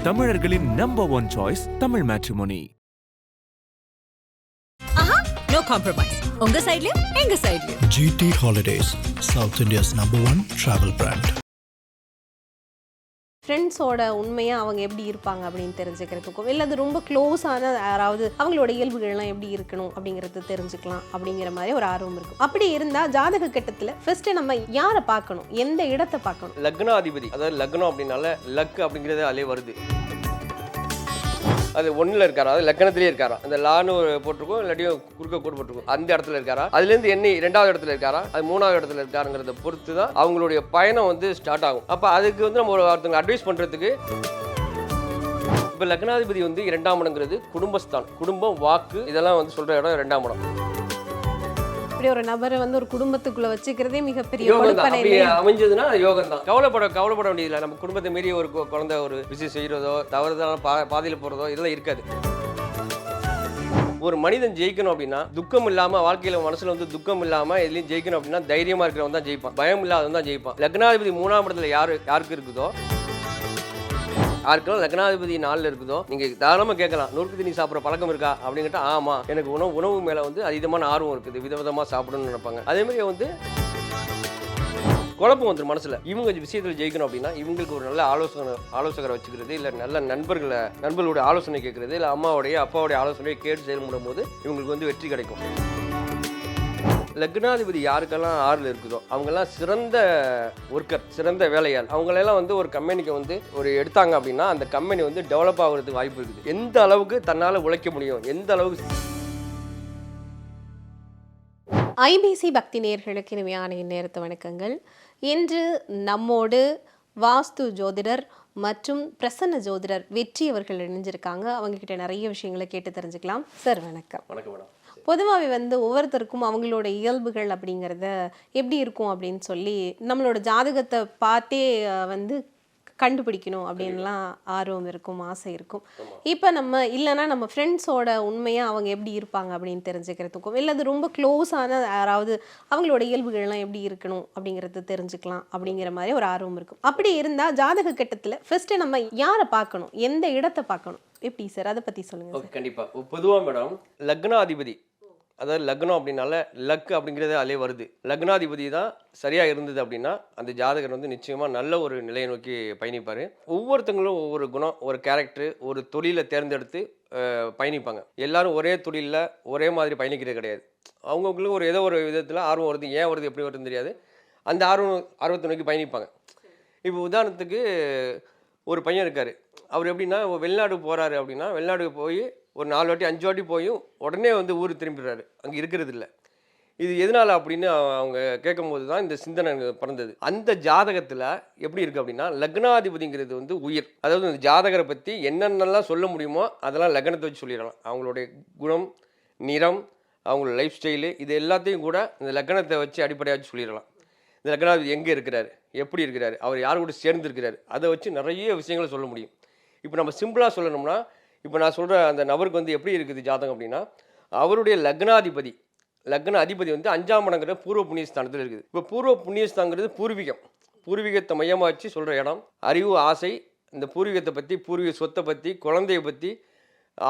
தமிழர்களின் number one choice Tamil matrimony. No compromise. உங்க சைடுலயும் எங்க சைடுலயும். GT Holidays, South India's #1 travel brand. ஃப்ரெண்ட்ஸோட உண்மையாக அவங்க எப்படி இருப்பாங்க அப்படின்னு தெரிஞ்சுக்கிறதுக்கும் இல்லை அது ரொம்ப க்ளோஸான யாராவது அவங்களோட இயல்புகள்லாம் எப்படி இருக்கணும் அப்படிங்கிறது தெரிஞ்சுக்கலாம் அப்படிங்கிற மாதிரி ஒரு ஆர்வம் இருக்கும். அப்படி இருந்தால் ஜாதக கட்டத்தில் ஃபர்ஸ்ட் நம்ம யாரை பார்க்கணும், எந்த இடத்தை பார்க்கணும்? லக்னாதிபதி, அதாவது லக்னம் அப்படின்னால லக் அப்படிங்கிறது அதிலே வருது. அது ஒன்றில் இருக்காரா, அது லக்னத்திலே இருக்காரா, அந்த லான்னு போட்டிருக்கோம், இல்லாட்டியும் குறுக்க கோடு போட்டிருக்கோம், அந்த இடத்துல இருக்காரா, அதுலேருந்து என்ன 2வது இடத்துல இருக்காரா, அது 3வது இடத்துல இருக்காருங்கிறத பொறுத்து தான் அவங்களுடைய பயணம் வந்து ஸ்டார்ட் ஆகும். அப்போ அதுக்கு வந்து நம்ம ஒருத்தவங்க அட்வைஸ் பண்ணுறதுக்கு, இப்போ லக்னாதிபதி வந்து 2ஆம் இடங்கிறது குடும்பஸ்தான், குடும்பம், வாக்கு, இதெல்லாம் வந்து சொல்கிற இடம் 2ஆம் இடம். இப்படி ஒரு நபரை வந்து ஒரு குடும்பத்துக்குள்ள வச்சுக்கிறதே மிகப்பெரிய யோகம் தான். அப்படி அமைஞ்சதுன்னா யோகம் தான். கவலைப்பட வேண்டியதில்லை. நம்ம குடும்பத்தை மீறி ஒரு குழந்தை ஒரு விஷயம் செய்யறதோ, தவறுதலான பாதையில் போறதோ இதெல்லாம் இருக்காது. ஒரு மனிதன் ஜெயிக்கணும் அப்படின்னா துக்கம் இல்லாம, வாழ்க்கையில மனசுல வந்து துக்கம் இல்லாம எதுலையும் ஜெயிக்கணும் அப்படின்னா தைரியமா இருக்கிறவன் தான் ஜெயிப்பான், பயம் இல்லாதவன் தான் ஜெயிப்பான். லக்னாதிபதி 3ஆம் இடத்துல யாருக்கு இருக்குதோ, யாருக்கெல்லாம் லக்னாதிபதி 4ல் இருக்குதோ, நீங்க தாராளமாக கேட்கலாம், நொறுக்கு தண்ணி சாப்பிட்ற பழக்கம் இருக்கா அப்படிங்கிட்ட, ஆமா எனக்கு உணவு மேல வந்து அதீதமான ஆர்வம் இருக்குது, விதவிதமா சாப்பிடணும்னு நினைப்பாங்க. அதே மாதிரி வந்து குழப்பம் வந்துடும் மனசுல. இவங்க விஷயத்தில் ஜெயிக்கணும் அப்படின்னா இவங்களுக்கு ஒரு நல்ல ஆலோசகரை வச்சுக்கிறது, இல்லை நல்ல நண்பர்களுடைய ஆலோசனை கேட்கறது, இல்லை அப்பாவுடைய ஆலோசனையை கேட்டு செயல்படும் போது இவங்களுக்கு வந்து வெற்றி கிடைக்கும். லக்னாதிபதி யாருக்கெல்லாம் 6ல் இருக்குதோ அவங்கெல்லாம் சிறந்த ஒர்க்கர், சிறந்த வேலையாள். அவங்களெல்லாம் வந்து ஒரு கம்பெனிக்கு வந்து ஒரு எடுத்தாங்க அப்படின்னா அந்த கம்பெனி வந்து டெவலப் ஆகிறதுக்கு வாய்ப்பு இருக்குது. எந்த அளவுக்கு தன்னால் உழைக்க முடியும், எந்த அளவுக்கு. ஐபிசி பக்தி நேயர்களுக்கு இனிமையான இந்நேரத்து வணக்கங்கள். இன்று நம்மோடு வாஸ்து ஜோதிடர் மற்றும் பிரசன்ன ஜோதிடர் வெற்றி அவர்கள் இணைஞ்சிருக்காங்க. அவங்க கிட்ட நிறைய விஷயங்களை கேட்டு தெரிஞ்சுக்கலாம். சார் வணக்கம். வணக்கம் மேடம். பொதுவாகவே வந்து ஒவ்வொருத்தருக்கும் அவங்களோட இயல்புகள் அப்படிங்கிறத எப்படி இருக்கும் அப்படின்னு சொல்லி நம்மளோட ஜாதகத்தை பார்த்தே வந்து கண்டுபிடிக்கணும் அப்படின்லாம் ஆர்வம் இருக்கும், ஆசை இருக்கும். இப்போ நம்ம இல்லைன்னா நம்ம ஃப்ரெண்ட்ஸோட உண்மையாக அவங்க எப்படி இருப்பாங்க அப்படின்னு தெரிஞ்சுக்கிறதுக்கும் இல்லை அது ரொம்ப க்ளோஸான யாராவது அவங்களோட இயல்புகள்லாம் எப்படி இருக்கணும் அப்படிங்கிறது தெரிஞ்சுக்கலாம் அப்படிங்கிற மாதிரி ஒரு ஆர்வம் இருக்கும். அப்படி இருந்தால் ஜாதக கட்டத்தில் ஃபர்ஸ்ட்டு நம்ம யாரை பார்க்கணும், எந்த இடத்தை பார்க்கணும், எப்படி சார் அதை பற்றி சொல்லுங்கள். கண்டிப்பாக. பொதுவாக மேடம் லக்னாதிபதி, அதாவது லக்னம் அப்படின்னால லக் அப்படிங்கிறது அதிலே வருது. லக்னாதிபதி தான் சரியாக இருந்தது அப்படின்னா அந்த ஜாதகர் வந்து நிச்சயமாக நல்ல ஒரு நிலையை நோக்கி பயணிப்பார். ஒவ்வொருத்தங்களும் ஒவ்வொரு குணம், ஒரு கேரக்டர், ஒரு தொழிலை தேர்ந்தெடுத்து பயணிப்பாங்க. எல்லாரும் ஒரே தொழிலில் ஒரே மாதிரி பயணிக்கிறது கிடையாது. அவங்கவுங்களுக்கு ஏதோ ஒரு விதத்தில் ஆர்வம் வருது, ஏன் வருது, எப்படி வருதுன்னு தெரியாது. அந்த ஆர்வத்தை நோக்கி பயணிப்பாங்க. இப்போ உதாரணத்துக்கு ஒரு பையன் இருக்கார், அவர் எப்படின்னா வெளிநாடு போகிறாரு அப்படின்னா வெளிநாடு போய் ஒரு 4 வாட்டி 5 வாட்டி போயும் உடனே வந்து ஊர் திரும்பிடுறாரு, அங்கே இருக்கிறது இல்லை. இது எதனால் அப்படின்னு அவங்க கேட்கும்போது தான் இந்த சிந்தனை பிறந்தது. அந்த ஜாதகத்தில் எப்படி இருக்குது அப்படின்னா லக்னாதிபதிங்கிறது வந்து உயிர். அதாவது இந்த ஜாதகரை பற்றி என்னென்னலாம் சொல்ல முடியுமோ அதெல்லாம் லக்னத்தை வச்சு சொல்லிடலாம். அவங்களுடைய குணம், நிறம், அவங்களோட லைஃப் ஸ்டைலு, இது எல்லாத்தையும் கூட இந்த லக்னத்தை வச்சு அடிப்படையாக வச்சு சொல்லிடலாம். இந்த லக்னாதிபதி எங்கே இருக்கிறாரு, எப்படி இருக்கிறாரு, அவர் யார் கூட சேர்ந்துருக்கிறாரு, அதை வச்சு நிறைய விஷயங்களை சொல்ல முடியும். இப்போ நம்ம சிம்பிளாக சொல்லணும்னா, இப்போ நான் சொல்கிற அந்த நபருக்கு வந்து எப்படி இருக்குது ஜாதகம் அப்படின்னா, அவருடைய லக்ன அதிபதி வந்து 5ஆம் இடங்கிற பூர்வ புண்ணியஸ்தானத்தில் இருக்குது. இப்போ பூர்வ புண்ணியஸ்தானங்கிறது பூர்வீகத்தை மையமாக வச்சு சொல்கிற இடம். அறிவு, ஆசை, இந்த பூர்வீகத்தை பற்றி, பூர்வீக சொத்தை பற்றி, குழந்தையை பற்றி,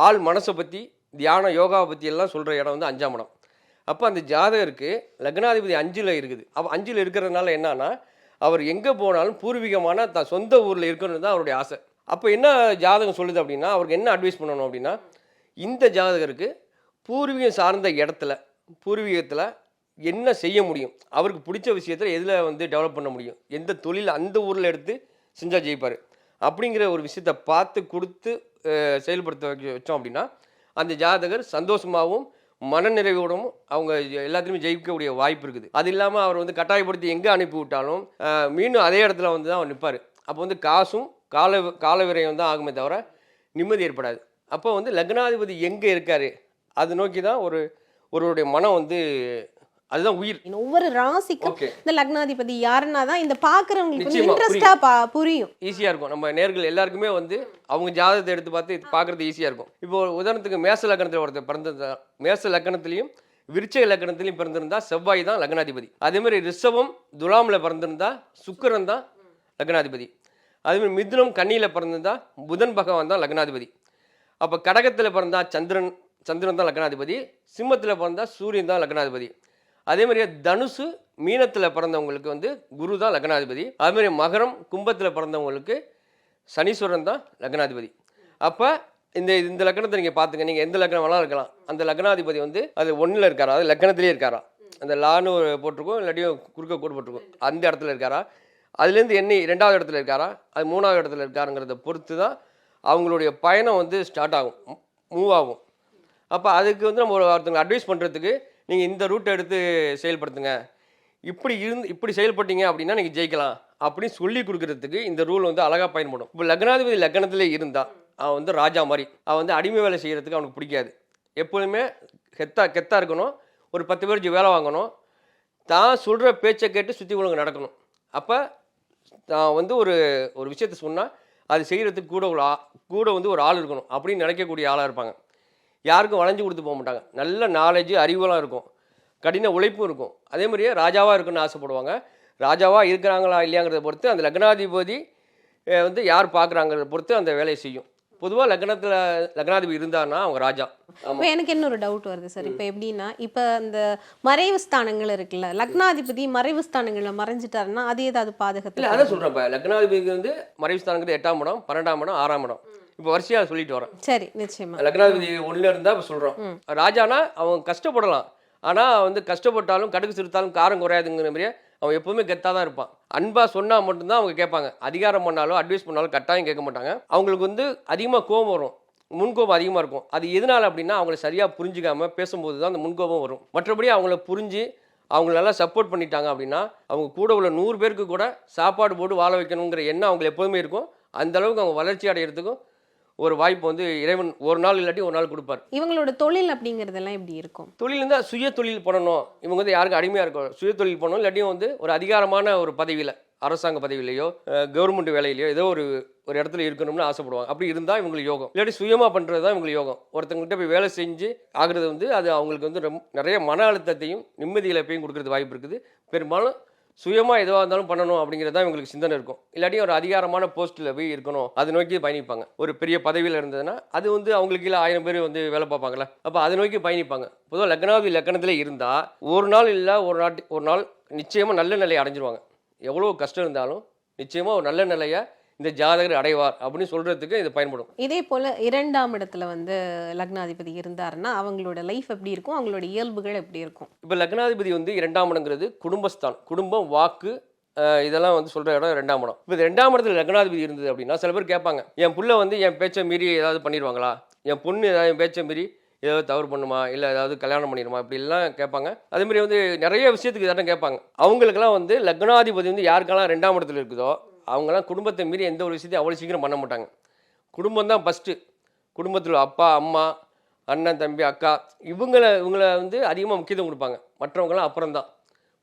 ஆள் மனசை பற்றி, தியான யோகாவை பற்றி எல்லாம் சொல்கிற இடம் வந்து 5ஆம் இடம். அப்போ அந்த ஜாதகருக்கு லக்னாதிபதி 5ல் இருக்குது. அப்போ 5ல் இருக்கிறதுனால என்னன்னா, அவர் எங்கே போனாலும் பூர்வீகமான சொந்த ஊரில் இருக்கணும்னு தான் அவருடைய ஆசை. அப்போ என்ன ஜாதகம் சொல்லுது அப்படின்னா, அவருக்கு என்ன அட்வைஸ் பண்ணணும் அப்படின்னா, இந்த ஜாதகருக்கு பூர்வீகம் சார்ந்த இடத்துல, பூர்வீகத்தில் என்ன செய்ய முடியும், அவருக்கு பிடிச்ச விஷயத்தில் எதில் வந்து டெவலப் பண்ண முடியும், எந்த தொழில் அந்த ஊரில் எடுத்து செஞ்சால் ஜெயிப்பார் அப்படிங்கிற ஒரு விஷயத்தை பார்த்து கொடுத்து செயல்படுத்த வச்சோம் அப்படின்னா அந்த ஜாதகர் சந்தோஷமாகவும் மனநிறைவோடும் அவங்க எல்லாத்துலேயுமே ஜெயிக்கக்கூடிய வாய்ப்பு இருக்குது. அது இல்லாமல் அவர் வந்து கட்டாயப்படுத்தி எங்கே அனுப்பி விட்டாலும் மீண்டும் அதே இடத்துல வந்து தான் அவர் நிற்பார். அப்போ வந்து காசும் கால விரயம் தான் ஆகுமே தவிர நிம்மதி ஏற்படாது. அப்போ வந்து லக்னாதிபதி எங்கே இருக்காரு அதை நோக்கி தான் ஒருவருடைய மனம் வந்து அதுதான் உயிர். ஒவ்வொரு ராசிக்கும் இந்த லக்னாதிபதி யாருன்னா தான் இந்த பாக்குறவங்களுக்கு இன்ட்ரெஸ்டா புரியும், ஈஸியா இருக்கும். நம்ம நேர்கள் எல்லாருக்குமே வந்து அவங்க ஜாதகத்தை எடுத்து பார்த்து பாக்குறது ஈஸியா இருக்கும். இப்போ உதாரணத்துக்கு மேச லக்னத்தில் ஒருத்தர் பிறந்திருந்தா, மேச லக்னத்திலையும் விருச்சக லக்னத்திலையும் பிறந்திருந்தா செவ்வாய் தான் லக்னாதிபதி. அதே மாதிரி ரிஷபம் துலாமில் பிறந்திருந்தா சுக்கிரன் தான் லக்னாதிபதி. அதேமாதிரி மிதுனம் கன்னியில் பிறந்திருந்தா புதன் பகவான் தான் லக்னாதிபதி. அப்போ கடகத்தில் பிறந்தா சந்திரன் தான் லக்னாதிபதி. சிம்மத்தில் பிறந்தா சூரியன் தான் லக்னாதிபதி. அதே மாதிரியே தனுசு மீனத்தில் பிறந்தவங்களுக்கு வந்து குரு தான் லக்னாதிபதி. அதுமாதிரி மகரம் கும்பத்தில் பிறந்தவங்களுக்கு சனீஸ்வரன் தான் லக்னாதிபதி. அப்போ இந்த லக்னத்தை நீங்கள் பார்த்துங்க, நீங்கள் எந்த லக்னம் வேணாலும் இருக்கலாம், அந்த லக்னாதிபதி வந்து அது 1ல் இருக்காரா, அது லக்னத்திலே இருக்காரா, அந்த லான்னு போட்டிருக்கோம், இல்லாட்டியும் குறுக்க கோடு போட்டிருக்கோம், அந்த இடத்துல இருக்காரா, அதுலேருந்து என்ன 2வது இடத்துல இருக்காரா, அது 3வது இடத்துல இருக்காருங்கிறத பொறுத்து தான் அவங்களுடைய பயணம் வந்து ஸ்டார்ட் ஆகும், மூவ் ஆகும். அப்போ அதுக்கு வந்து நம்ம ஒருத்தவங்க அட்வைஸ் பண்ணுறதுக்கு நீங்கள் இந்த ரூட்டை எடுத்து செயல்படுத்துங்க, இப்படி செயல்பட்டீங்க அப்படின்னா நீங்கள் ஜெயிக்கலாம் அப்படின்னு சொல்லி கொடுக்குறதுக்கு இந்த ரூல் வந்து அழகாக பயன்படும். இப்போ லக்னாதிபதி லக்னத்திலே இருந்தால் அவன் வந்து ராஜா மாதிரி, அவன் வந்து அடிமை வேலை செய்கிறதுக்கு அவனுக்கு பிடிக்காது. எப்போதுமே கெத்தாக இருக்கணும், ஒரு 10 பேருக்கு வேலை வாங்கணும், தான் சொல்கிற பேச்சை கேட்டு சுற்றி ஒழுங்கு நடக்கணும். அப்போ தான் வந்து ஒரு விஷயத்த சொன்னால் அது செய்கிறதுக்கு கூட வந்து ஒரு ஆள் இருக்கணும் அப்படின்னு நினைக்கக்கூடிய ஆளாக இருப்பாங்க. யாருக்கும் வளைஞ்சு கொடுத்து போக மாட்டாங்க. நல்ல நாலேஜ் அறிவெல்லாம் இருக்கும், கடின உழைப்பும் இருக்கும். அதே மாதிரியே ராஜாவாக இருக்குன்னு ஆசைப்படுவாங்க. ராஜாவாக இருக்கிறாங்களா இல்லையாங்கிறத பொறுத்து அந்த லக்னாதிபதி வந்து யார் பார்க்குறாங்கிறத பொறுத்து அந்த வேலையை செய்யும். பொதுவாக லக்னாதிபதி இருந்தாருன்னா அவங்க ராஜா. இப்போ எனக்கு இன்னொரு டவுட் வருது சார். இப்போ எப்படின்னா, இப்போ அந்த மறைவு ஸ்தானங்கள் இருக்குல்ல, லக்னாதிபதி மறைவு ஸ்தானங்களில் மறைஞ்சிட்டாருன்னா அது ஏதாவது பாதகத்தில்? இல்லை, அதான் சொல்கிறேன். இப்போ லக்னாதிபதிக்கு வந்து மறைவு ஸ்தானங்கிறது 8ஆம் இடம், 12ஆம் இடம், 6ஆம் இடம். இப்போ வரிசையாக சொல்லிட்டு வரேன். சரி, நிச்சயமா. லக்னாதிபதி 1ல் இருந்தால் இப்போ சொல்கிறோம். ராஜானா அவன் கஷ்டப்படலாம், ஆனால் வந்து கஷ்டப்பட்டாலும் கடுகு சிறுத்தாலும் காரம் குறையாதுங்கிற மாதிரியே அவன் எப்போவுமே கெத்தாக தான் இருப்பான். அன்பாக சொன்னால் மட்டும்தான் அவங்க கேட்பாங்க. அதிகாரம் பண்ணாலும் அட்வைஸ் பண்ணாலும் கட்டாயம் கேட்க மாட்டாங்க. அவங்களுக்கு வந்து அதிகமாக கோபம் வரும், முன்கோபம் அதிகமாக இருக்கும். அது எதனால் அப்படின்னா அவங்கள சரியாக புரிஞ்சிக்காமல் பேசும்போது தான் அந்த முன்கோபம் வரும். மற்றபடி அவங்கள புரிஞ்சு அவங்கள நல்லா சப்போர்ட் பண்ணிட்டாங்க அப்படின்னா அவங்க கூட உள்ள 100 பேருக்கு கூட சாப்பாடு போட்டு வாழ வைக்கணுங்கிற எண்ணம் அவங்களுக்கு எப்போதுமே இருக்கும். அந்தளவுக்கு அவங்க வளர்ச்சி அடைகிறதுக்கும் ஒரு வாய்ப்பு வந்து இறைவன் ஒரு நாள் இல்லாட்டி ஒரு நாள் கொடுப்பார். இவங்களோட தொழில் அப்படிங்கிறதெல்லாம் எப்படி இருக்கும்? தொழில் இருந்தால் சுய தொழில் பண்ணணும். இவங்க வந்து யாருக்கும் அடிமையாக இருக்கும், சுய தொழில் பண்ணணும். இல்லாட்டியும் வந்து ஒரு அதிகாரமான ஒரு பதவியில், அரசாங்க பதவியிலையோ கவர்மெண்ட் வேலையிலையோ ஏதோ ஒரு இடத்துல இருக்கணும்னு ஆசைப்படுவாங்க. அப்படி இருந்தால் இவங்களுக்கு யோகம். இல்லாட்டி சுயமாக பண்ணுறது தான் இவங்களுக்கு யோகம். ஒருத்தவங்ககிட்ட போய் வேலை செஞ்சு ஆகுறது வந்து அது அவங்களுக்கு வந்து நிறைய மன அழுத்தத்தையும் நிம்மதி இழப்பையும் கொடுக்கறது வாய்ப்பு இருக்குது. பெரும்பாலும் சுயமாக எதுவாக இருந்தாலும் பண்ணணும் அப்படிங்கிறதா இவங்களுக்கு சிந்தனை இருக்கும். இல்லாட்டி ஒரு அதிகாரமான போஸ்ட்டில் போய் இருக்கணும், அதை நோக்கி பயணிப்பாங்க. ஒரு பெரிய பதவியில் இருந்ததுன்னா அது வந்து அவங்களுக்கு கீழே 1000 பேர் வந்து வேலை பார்ப்பாங்களே, அப்போ அதை நோக்கி பயணிப்பாங்க. பொதுவாக லக்னாதிபதி லக்னத்திலே இருந்தால் ஒரு நாள் இல்லை ஒரு நாள் நிச்சயமாக நல்ல நிலையை அடைஞ்சிருவாங்க. எவ்வளோ கஷ்டம் இருந்தாலும் நிச்சயமாக ஒரு நல்ல நிலையை இந்த ஜாதகர் அடைவார் அப்படின்னு சொல்கிறதுக்கு இது பயன்படும். இதே போல் 2ஆம் இடத்துல வந்து லக்னாதிபதி இருந்தாருன்னா அவங்களோட லைஃப் எப்படி இருக்கும், அவங்களோட இயல்புகள் எப்படி இருக்கும்? இப்போ லக்னாதிபதி வந்து 2ஆம் இடங்கிறது குடும்பஸ்தான், குடும்பம், வாக்கு, இதெல்லாம் வந்து சொல்கிற இடம் 2ஆம் இடம். இப்போ 2ஆம் இடத்துல லக்னாதிபதி இருந்தது அப்படின்னா சில பேர் கேட்பாங்க, என் புள்ள வந்து என் பேச்சை மீறி ஏதாவது பண்ணிடுவாங்களா, என் பொண்ணு ஏதாவது என் பேச்சை மீறி ஏதாவது தவறு பண்ணுமா, இல்லை ஏதாவது கல்யாணம் பண்ணிடுமா, இப்படிலாம் கேட்பாங்க. அதேமாதிரி வந்து நிறைய விஷயத்துக்கு இதெல்லாம் கேட்பாங்க. அவங்களுக்கெல்லாம் வந்து லக்னாதிபதி வந்து யாருக்கெல்லாம் 2ஆம் இடத்துல இருக்குதோ அவங்களாம் குடும்பத்தை மீறி எந்த ஒரு விஷயத்தையும் அவ்வளோ சீக்கிரம் பண்ண மாட்டாங்க. குடும்பம் தான் ஃபஸ்ட்டு. குடும்பத்தில் அப்பா, அம்மா, அண்ணன், தம்பி, அக்கா இவங்களை வந்து அதிகமாக முக்கியத்துவம் கொடுப்பாங்க. மற்றவங்களாம் அப்புறம் தான்.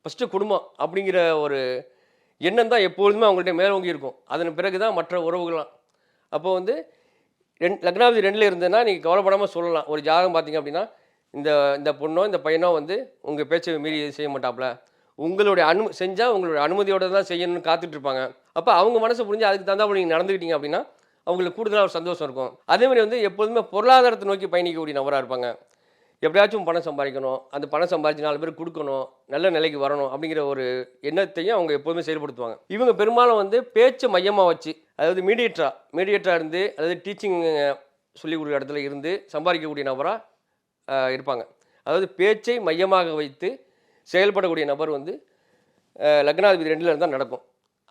ஃபஸ்ட்டு குடும்பம் அப்படிங்கிற ஒரு எண்ணம் தான் எப்பொழுதுமே அவங்கள்ட்ட மேலோங்கி இருக்கும். அதன் பிறகு தான் மற்ற உறவுகள்லாம். அப்போ வந்து லக்னாதிபதி 2ல் இருந்ததுன்னா நீங்கள் கவலைப்படாமல் சொல்லலாம். ஒரு ஜாதகம் பார்த்தீங்க அப்படின்னா இந்த பொண்ணோ இந்த பையனோ வந்து உங்கள் பேச்சை மீறி செய்ய மாட்டாப்புல, உங்களுடைய செஞ்சால் உங்களுடைய அனுமதியோடு தான் செய்யணும்னு காத்துட்ருப்பாங்க. அப்போ அவங்க மனசை புரிஞ்சு அதுக்கு தகுந்தாப்புல நீங்கள் நடந்துக்கிட்டீங்க அப்படின்னா அவங்களுக்கு கூடுதலாக ஒரு சந்தோஷம் இருக்கும். அதேமாதிரி வந்து எப்போதுமே பொருளாதாரத்தை நோக்கி பயணிக்கக்கூடிய நபராக இருப்பாங்க. எப்படியாச்சும் பணம் சம்பாதிக்கணும், அந்த பணம் சம்பாதிச்சு 4 பேர் கொடுக்கணும், நல்ல நிலைக்கு வரணும் அப்படிங்கிற ஒரு எண்ணத்தையும் அவங்க எப்போதுமே செயல்படுத்துவாங்க. இவங்க பெரும்பாலும் வந்து பேச்சை மையமாக வச்சு, அதாவது மீடியேட்டராக இருந்து, அதாவது டீச்சிங் சொல்லிக் கொடுக்குற இடத்துல இருந்து சம்பாதிக்கக்கூடிய நபராக இருப்பாங்க. அதாவது பேச்சை மையமாக வைத்து செயல்படக்கூடிய நபர் வந்து லக்னாதிபதி 2ல் இருந்தால் நடக்கும்.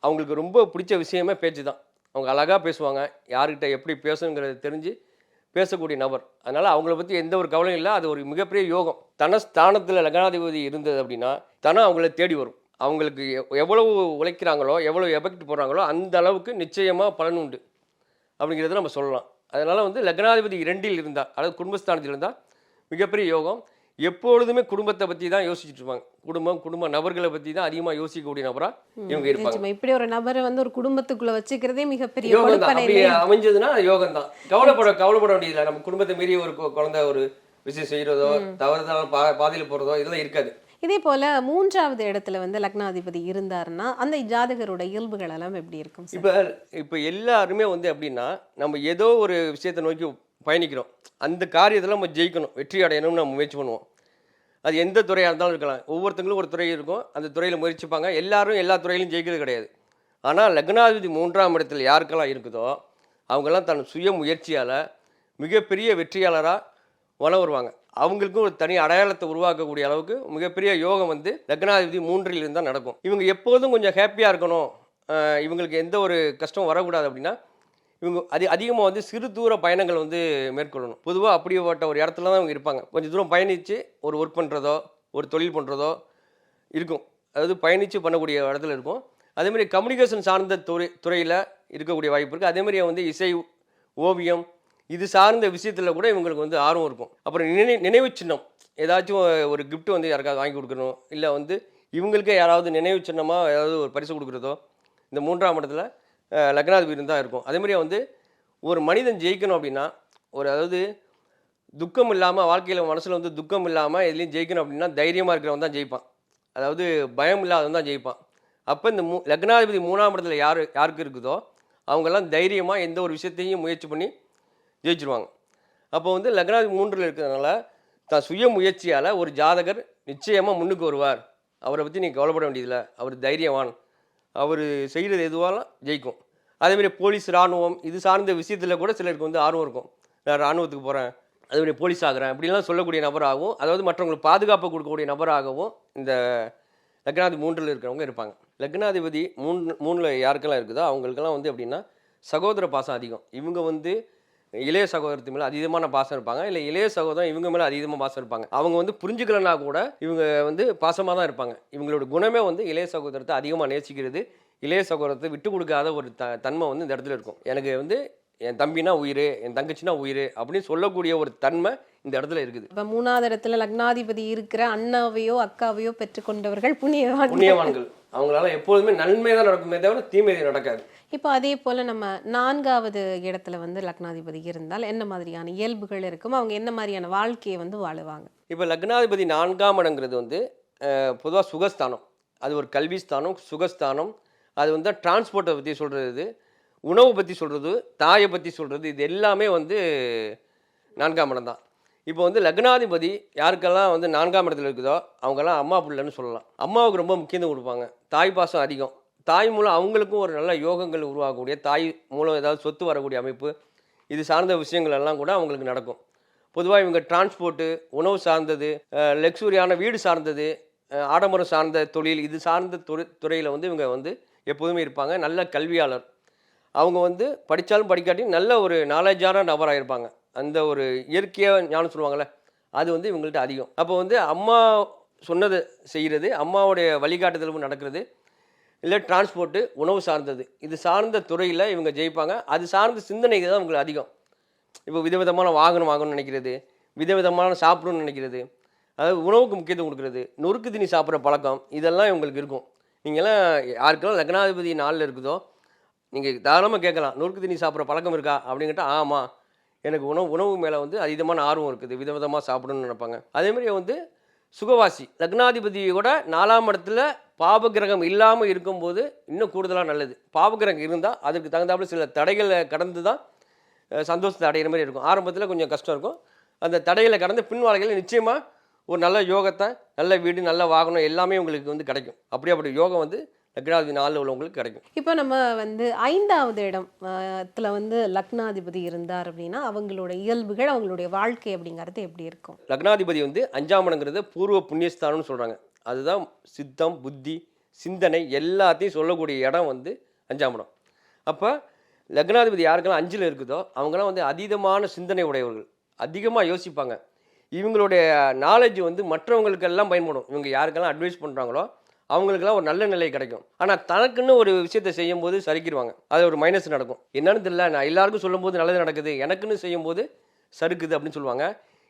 அவங்களுக்கு ரொம்ப பிடிச்ச விஷயமே பேச்சு தான். அவங்க அழகாக பேசுவாங்க, யார்கிட்ட எப்படி பேசணுங்கிறத தெரிஞ்சு பேசக்கூடிய நபர். அதனால் அவங்கள பற்றி எந்த ஒரு கவலையும் இல்லை. அது ஒரு மிகப்பெரிய யோகம். தனஸ்தானத்தில் லக்னாதிபதி இருந்தது அப்படின்னா தனம் அவங்கள தேடி வரும். அவங்களுக்கு எவ்வளவு உழைக்கிறாங்களோ, எவ்வளோ எஃபெக்ட் போடுறாங்களோ அந்த அளவுக்கு நிச்சயமாக பலன் உண்டு அப்படிங்கிறத நம்ம சொல்லலாம். அதனால் வந்து லக்னாதிபதி 2ல் இருந்தால், அதாவது குடும்பஸ்தானத்தில் இருந்தால் மிகப்பெரிய யோகம். எப்பொழுதுமே குடும்பத்தை பற்றி தான் யோசிச்சுட்டு இருப்பாங்க. குடும்ப நபர்களை பற்றி தான் அதிகமாக யோசிக்கக்கூடிய நபராக இவங்க இருப்பாங்க. இப்படி ஒரு நபரை வந்து ஒரு குடும்பத்துக்குள்ள வச்சுக்கிறதே மிகப்பெரிய யோகம் தான். அப்படி அமைஞ்சதுன்னா யோகம் தான். கவலைப்பட வேண்டியதில்லை. நம்ம குடும்பத்தை மீறி ஒரு குழந்தை ஒரு விஷயம் செய்கிறதோ, தவறுதலான பாதையில் போகிறதோ இதெல்லாம் இருக்காது. இதே போல 3வது இடத்துல வந்து லக்னாதிபதி இருந்தாருன்னா அந்த ஜாதகரோட இயல்புகள் எல்லாம் எப்படி இருக்கும் சார்? இப்போ எல்லாருமே வந்து எப்படின்னா, நம்ம ஏதோ ஒரு விஷயத்தை நோக்கி பயணிக்கிறோம். அந்த காரியத்தில் நம்ம ஜெயிக்கணும், வெற்றி அடையணும்னு நம்ம முயற்சி பண்ணுவோம். அது எந்த துறையாக இருந்தாலும் இருக்கலாம். ஒவ்வொருத்தங்களும் ஒரு துறை இருக்கும், அந்த துறையில் முயற்சிப்பாங்க. எல்லாரும் எல்லா துறையிலும் ஜெயிக்கிறது கிடையாது. ஆனால் லக்னாதிபதி 3ஆம் இடத்துல யாருக்கெல்லாம் இருக்குதோ அவங்கெல்லாம் தன் சுய முயற்சியால் மிகப்பெரிய வெற்றியாளராக வளம் வருவாங்க. அவங்களுக்கும் ஒரு தனி அடையாளத்தை உருவாக்கக்கூடிய அளவுக்கு மிகப்பெரிய யோகம் வந்து லக்னாதிபதி 3ல் இருந்தால் நடக்கும். இவங்க எப்போதும் கொஞ்சம் ஹாப்பியாக இருக்கணும், இவங்களுக்கு எந்த ஒரு கஷ்டம் வரக்கூடாது அப்படின்னா இவங்க அதிகமாக வந்து சிறு தூர பயணங்கள் வந்து மேற்கொள்ளணும். பொதுவாக அப்படிப்பட்ட ஒரு இடத்துல தான் இவங்க இருப்பாங்க. கொஞ்சம் தூரம் பயணித்து ஒரு ஒர்க் பண்ணுறதோ ஒரு தொழில் பண்ணுறதோ இருக்கும். அதாவது பயணித்து பண்ணக்கூடிய இடத்துல இருக்கும். அதேமாதிரி கம்யூனிகேஷன் சார்ந்த துறையில் இருக்கக்கூடிய வாய்ப்பு இருக்குது. அதேமாதிரி வந்து இசை, ஓவியம் இது சார்ந்த விஷயத்தில் கூட இவங்களுக்கு வந்து ஆர்வம் இருக்கும். அப்புறம் நினைவு சின்னம், ஏதாச்சும் ஒரு கிஃப்ட் வந்து யாருக்காவது வாங்கி கொடுக்கணும், இல்லை வந்து இவங்களுக்கே யாராவது நினைவு சின்னமாக ஏதாவது ஒரு பரிசு கொடுக்குறதோ இந்த 3ஆம் இடத்துல லக்னாதிபதி இருந்தால் இருக்கும். அதேமாதிரியே வந்து ஒரு மனிதன் ஜெயிக்கணும் அப்படின்னா அதாவது துக்கம் இல்லாமல் வாழ்க்கையில் மனசில் வந்து துக்கம் இல்லாமல் எதுலேயும் ஜெயிக்கணும் அப்படின்னா தைரியமாக இருக்கிறவன் தான் ஜெயிப்பான். அதாவது பயம் இல்லாதவன் தான் ஜெயிப்பான். அப்போ இந்த லக்னாதிபதி 3ஆம் இடத்துல யாருக்கு இருக்குதோ அவங்கெல்லாம் தைரியமாக எந்த ஒரு விஷயத்தையும் முயற்சி பண்ணி ஜெயிச்சிருவாங்க. அப்போ வந்து லக்னாதிபதி 3ல் இருக்கிறதுனால தான் சுய முயற்சியால் ஒரு ஜாதகர் நிச்சயமாக முன்னுக்கு வருவார். அவரை பற்றி நீங்கள் கவலைப்பட வேண்டியதில்லை, அவர் தைரியவான், அவர் செய்கிறது எதுவாலும் ஜெயிக்கும். அதேமாதிரி போலீஸ், இராணுவம் இது சார்ந்த விஷயத்தில் கூட சிலருக்கு வந்து ஆர்வம் இருக்கும். நான் இராணுவத்துக்கு போகிறேன், அதேமாதிரி போலீஸ் ஆகிறேன் அப்படின்லாம் சொல்லக்கூடிய நபராகவும், அதாவது மற்றவங்களுக்கு பாதுகாப்பு கொடுக்கக்கூடிய நபராகவும் இந்த லக்னாதிபதி 3ல் இருக்கிறவங்க இருப்பாங்க. லக்னாதிபதி 3ல் யாருக்கெல்லாம் இருக்குதோ அவங்களுக்கெல்லாம் வந்து எப்படின்னா சகோதர பாசம் அதிகம். இவங்க வந்து இளைய சகோதரத்து மேலே அதீதமான பாசம் இருப்பாங்க, இல்லை இளைய சகோதரன் இவங்க மேலே அதீதமாக பாசம் இருப்பாங்க. அவங்க வந்து புரிஞ்சுக்கலன்னா கூட இவங்க வந்து பாசமாக தான் இருப்பாங்க. இவங்களோட குணமே வந்து இளைய சகோதரத்தை அதிகமாக நேசிக்கிறது, இளைய சகோதரத்தை விட்டு கொடுக்காத ஒரு தன்மை வந்து இந்த இடத்துல இருக்கும். எனக்கு வந்து என் தம்பினா உயிர், என் தங்கச்சினா உயிர் அப்படின்னு சொல்லக்கூடிய ஒரு தன்மை இந்த இடத்துல இருக்குது. இப்போ 3வது இடத்துல லக்னாதிபதி இருக்கிற அண்ணாவையோ அக்காவையோ பெற்றுக்கொண்டவர்கள் புண்ணியவான்கள். அவங்களால எப்போதுமே நன்மை தான் நடக்குமே தவிர தீமை நடக்காது. இப்போ அதே போல் நம்ம 4வது இடத்துல வந்து லக்னாதிபதி இருந்தால் என்ன மாதிரியான இயல்புகள் இருக்கும், அவங்க என்ன மாதிரியான வாழ்க்கையை வந்து வாழுவாங்க? இப்போ லக்னாதிபதி 4ஆம் இடங்கிறது வந்து பொதுவாக சுகஸ்தானம், அது ஒரு கல்வி ஸ்தானம், சுகஸ்தானம். அது வந்து டிரான்ஸ்போர்ட்டை பற்றி சொல்கிறது, உணவு பற்றி சொல்கிறது, தாயை பற்றி சொல்கிறது, இது எல்லாமே வந்து 4ஆம் இடம் தான். இப்போ வந்து லக்னாதிபதி யாருக்கெல்லாம் வந்து 4ஆம் இடத்துல இருக்குதோ அவங்கெல்லாம் அம்மா பிள்ளைன்னு சொல்லலாம். அம்மாவுக்கு ரொம்ப முக்கியத்துவம் கொடுப்பாங்க, தாய் பாசம் அதிகம். தாய் மூலம் அவங்களுக்கும் ஒரு நல்ல யோகங்கள் உருவாகக்கூடிய, தாய் மூலம் ஏதாவது சொத்து வரக்கூடிய அமைப்பு, இது சார்ந்த விஷயங்கள் எல்லாம் கூட அவங்களுக்கு நடக்கும். பொதுவாக இவங்க டிரான்ஸ்போர்ட்டு, உணவு சார்ந்தது, லக்ஸுரியான வீடு சார்ந்தது, ஆடம்பரம் சார்ந்த தொழில், இது சார்ந்த துறையில் வந்து இவங்க வந்து எப்போதுமே இருப்பாங்க. நல்ல கல்வியாளர். அவங்க வந்து படித்தாலும் படிக்காட்டியும் நல்ல ஒரு நாலேஜான நபராக இருப்பாங்க. அந்த ஒரு இயற்கையாக ஞானம் சொல்லுவாங்கள்ல, அது வந்து இவங்கள்ட்ட அதிகம். அப்போ வந்து அம்மா சொன்னதை செய்கிறது, அம்மாவுடைய வழிகாட்டுதலும் நடக்கிறது, இல்லை டிரான்ஸ்போர்ட்டு, உணவு சார்ந்தது, இது சார்ந்த துறையில் இவங்க ஜெயிப்பாங்க. அது சார்ந்த சிந்தனைகள் தான் இவங்களுக்கு அதிகம். இப்போ விதவிதமான வாங்கணும்னு நினைக்கிறது, விதவிதமான சாப்பிடணும்னு நினைக்கிறது, அதாவது உணவுக்கு முக்கியத்துவம் கொடுக்குறது, நொறுக்கு தீனி சாப்பிட்ற பழக்கம், இதெல்லாம் இவங்களுக்கு இருக்கும். நீங்கள்லாம் யாருக்கெல்லாம் லக்னாதிபதி 4ல் இருக்குதோ நீங்கள் தாராளமாக கேட்கலாம், நொறுக்கு தீனி சாப்பிட்ற பழக்கம் இருக்கா அப்படின்னுட்டா, ஆமாம் எனக்கு உணவு மேலே வந்து அதீதமான ஆர்வம் இருக்குது, விதவிதமாக சாப்பிடணும்னு நினைப்பாங்க. அதேமாதிரி வந்து சுகவாசி, லக்னாதிபதியோட 4ஆம் இடத்துல பாபகிரகம் இல்லாமல் இருக்கும்போது இன்னும் கூடுதலாக நல்லது. பாபகிரகம் இருந்தால் அதுக்கு தகுந்தாப்புல சில தடைகளை கடந்து தான் சந்தோஷத்தை அடைகிற மாதிரி இருக்கும். ஆரம்பத்தில் கொஞ்சம் கஷ்டம் இருக்கும், அந்த தடைகளை கடந்து பின்வாளைகளில் நிச்சயமாக ஒரு நல்ல யோகத்தை, நல்ல வீடு, நல்ல வாகனம் எல்லாமே உங்களுக்கு வந்து கிடைக்கும். அப்படி யோகம் வந்து லக்னாதிபதி 4ல் உள்ளவங்களுக்கு கிடைக்கும். இப்போ நம்ம வந்து 5வது இடத்துல வந்து லக்னாதிபதி இருந்தார் அப்படின்னா அவங்களோட இயல்புகள், அவங்களுடைய வாழ்க்கை அப்படிங்கிறது எப்படி இருக்கும்? லக்னாதிபதி வந்து 5ஆம் இடங்கிறது பூர்வ புண்ணியஸ்தானம்னு சொல்கிறாங்க. அதுதான் சித்தம், புத்தி, சிந்தனை எல்லாத்தையும் சொல்லக்கூடிய இடம் வந்து 5ஆம் இடம். அப்போ லக்னாதிபதி யாருக்கெல்லாம் 5ல் இருக்குதோ அவங்களாம் வந்து அதீதமான சிந்தனை உடையவர்கள், அதிகமாக யோசிப்பாங்க. இவங்களுடைய நாலேஜ் வந்து மற்றவங்களுக்கெல்லாம் பயன்படும். இவங்க யாருக்கெல்லாம் அட்வைஸ் பண்ணுறாங்களோ அவங்களுக்கெல்லாம் ஒரு நல்ல நிலை கிடைக்கும். ஆனால் தனக்குன்னு ஒரு விஷயத்தை செய்யும்போது சறுக்கிடுவாங்க, அது ஒரு மைனஸ் நடக்கும். என்னன்னு தெரியல, நான் எல்லாருக்கும் சொல்லும்போது நல்லது நடக்குது, எனக்குன்னு செய்யும்போது சறுக்குது அப்படின்னு சொல்லுவாங்க.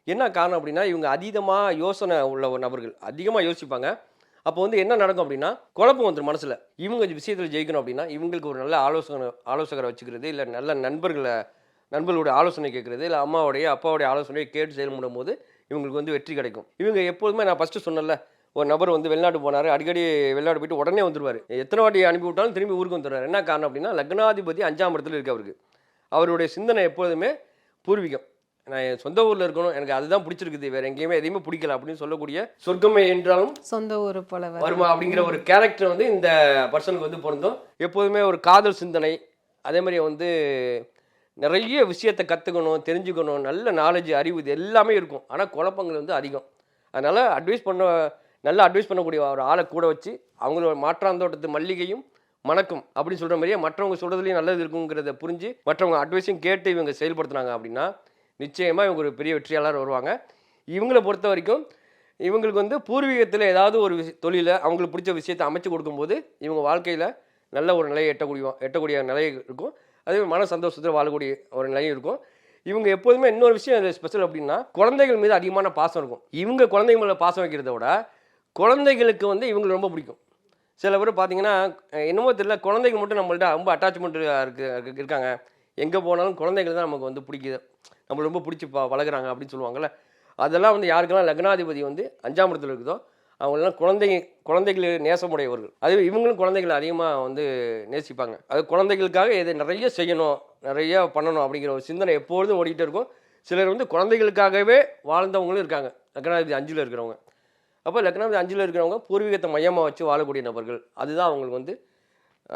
என்ன காரணம் அப்படின்னா இவங்க அதீதமாக யோசனை உள்ள ஒரு நபர்கள், அதிகமாக யோசிப்பாங்க. அப்போ வந்து என்ன நடக்கும் அப்படின்னா குழப்பம் வந்துடும் மனசில். இவங்க விஷயத்தில் ஜெயிக்கணும் அப்படின்னா இவங்களுக்கு ஒரு நல்ல ஆலோசகரை வச்சுக்கிறது, இல்லை நல்ல நண்பர்களுடைய ஆலோசனை கேட்குறது, இல்லை அம்மாவுடைய அப்பாவுடைய ஆலோசனையை கேட்டு செயல்படும் போது இவங்களுக்கு வந்து வெற்றி கிடைக்கும். இவங்க எப்போதுமே நான் ஃபஸ்ட்டு சொன்னல ஒரு நபர் வந்து வெளிநாட்டு போனார், அடிக்கடி வெளிநாடு போயிட்டு உடனே வந்துடுவார். எத்தனை வாட்டி அனுப்பி விட்டாலும் திரும்பி ஊருக்கு வந்துடுவார். என்ன காரணம் அப்படின்னா லக்னாதிபதி 5ஆம் இடத்துல இருக்கு அவருக்கு. அவருடைய சிந்தனை எப்போதுமே பூர்வீகம். நான் என் சொந்த ஊரில் இருக்கணும், எனக்கு அதுதான் பிடிச்சிருக்குது, வேறு எங்கேயுமே எதையுமே பிடிக்கல அப்படின்னு சொல்லக்கூடிய சொர்க்கமே என்றாலும் சொந்த ஊர் போல வருமா அப்படிங்கிற ஒரு கேரக்டர் வந்து இந்த பர்சனுக்கு வந்து பொருந்தும். எப்போதுமே ஒரு காதல் சிந்தனை, அதே மாதிரி வந்து நிறைய விஷயத்தை கற்றுக்கணும், தெரிஞ்சுக்கணும், நல்ல நாலேஜ், அறிவு இது எல்லாமே இருக்கும். ஆனால் குழப்பங்கள் வந்து அதிகம். அதனால் நல்லா அட்வைஸ் பண்ணக்கூடிய ஒரு ஆளை கூட வச்சு அவங்களோட மாற்றாந்தோட்டத்து மல்லிகையும் மணக்கும் அப்படின்னு சொல்கிற மாதிரியே மற்றவங்க சொல்கிறதுலையும் நல்லது இருக்குங்கிறத புரிஞ்சு மற்றவங்க அட்வைஸையும் கேட்டு இவங்க செயல்படுத்துனாங்க அப்படின்னா நிச்சயமாக இவங்க ஒரு பெரிய வெற்றியாளர் வருவாங்க. இவங்களை பொறுத்த வரைக்கும் இவங்களுக்கு வந்து பூர்வீகத்தில் ஏதாவது ஒரு தொழிலை அவங்களுக்கு பிடிச்ச விஷயத்தை அமைச்சு கொடுக்கும்போது இவங்க வாழ்க்கையில் நல்ல ஒரு நிலையை எட்டக்கூடிய நிலை இருக்கும். அதே மன சந்தோஷத்தில் வாழக்கூடிய ஒரு நிலையும் இருக்கும். இவங்க எப்போதுமே இன்னொரு விஷயம் ஸ்பெஷல் அப்படின்னா குழந்தைகள் மீது அதிகமான பாசம் இருக்கும். இவங்க குழந்தைங்க மேலே பாசம் வைக்கிறத விட குழந்தைகளுக்கு வந்து இவங்களுக்கு ரொம்ப பிடிக்கும். சில பேர் பார்த்தீங்கன்னா என்னமோ தெரியல, குழந்தைங்க மட்டும் நம்மள்ட்ட ரொம்ப அட்டாச்மெண்ட் இருக்காங்க. எங்கே போனாலும் குழந்தைகள் தான் நமக்கு வந்து பிடிக்குது, நம்மளை ரொம்ப பிடிச்சி பழகுறாங்க அப்படின்னு சொல்லுவாங்கள்ல. அதெல்லாம் வந்து யாருக்கெல்லாம் லக்னாதிபதி வந்து 5ஆம் இடத்துல இருக்குதோ அவங்களெல்லாம் குழந்தைகள் நேசமுடையவர்கள். அதே இவங்களும் குழந்தைகளை அதிகமாக வந்து நேசிப்பாங்க. அது குழந்தைகளுக்காக இதை நிறைய செய்யணும், நிறைய பண்ணணும் அப்படிங்கிற ஒரு சிந்தனை எப்பொழுதும் ஓடிக்கிட்டே இருக்கும். சிலர் வந்து குழந்தைகளுக்காகவே வாழ்ந்தவங்களும் இருக்காங்க லக்னாதிபதி 5ல் இருக்கிறவங்க. அப்போ லக்னாதிபதி 5ல் இருக்கிறவங்க பூர்வீகத்தை மையமாக வச்சு வாழக்கூடிய நபர்கள். அதுதான் அவங்களுக்கு வந்து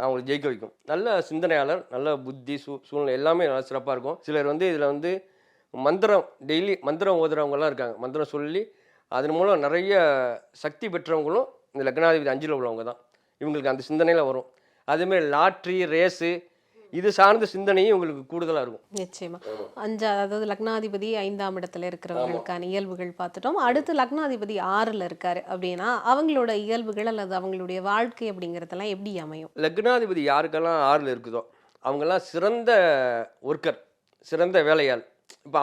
அவங்களுக்கு ஜெயிக்க வைக்கும். நல்ல சிந்தனையாளர், நல்ல புத்தி, சூழ்நிலை எல்லாமே நல்லா சிறப்பாக இருக்கும். சிலர் வந்து இதில் வந்து டெய்லி மந்திரம் ஓதுறவங்கலாம் இருக்காங்க. மந்திரம் சொல்லி அதன் மூலம் நிறைய சக்தி பெற்றவங்களும் இந்த லக்னாதிபதி 5ல் உள்ளவங்க தான். இவங்களுக்கு அந்த சிந்தனையில் வரும். அதேமாதிரி லாட்ரி, ரேஸு இது சார்ந்த சிந்தனையும் இவங்களுக்கு கூடுதலாக இருக்கும். நிச்சயமா. அதாவது லக்னாதிபதி 5ஆம் இடத்துல இருக்கிறவங்களுக்கான இயல்புகள் பார்த்துட்டோம். அடுத்து லக்னாதிபதி 6ல் இருக்காரு அப்படின்னா அவங்களோட இயல்புகள் அல்லது அவங்களுடைய வாழ்க்கை அப்படிங்கிறதெல்லாம் எப்படி அமையும்? லக்னாதிபதி யாருக்கெல்லாம் 6ல் இருக்குதோ அவங்கெல்லாம் சிறந்த ஒர்க்கர், சிறந்த வேலையாள். இப்போ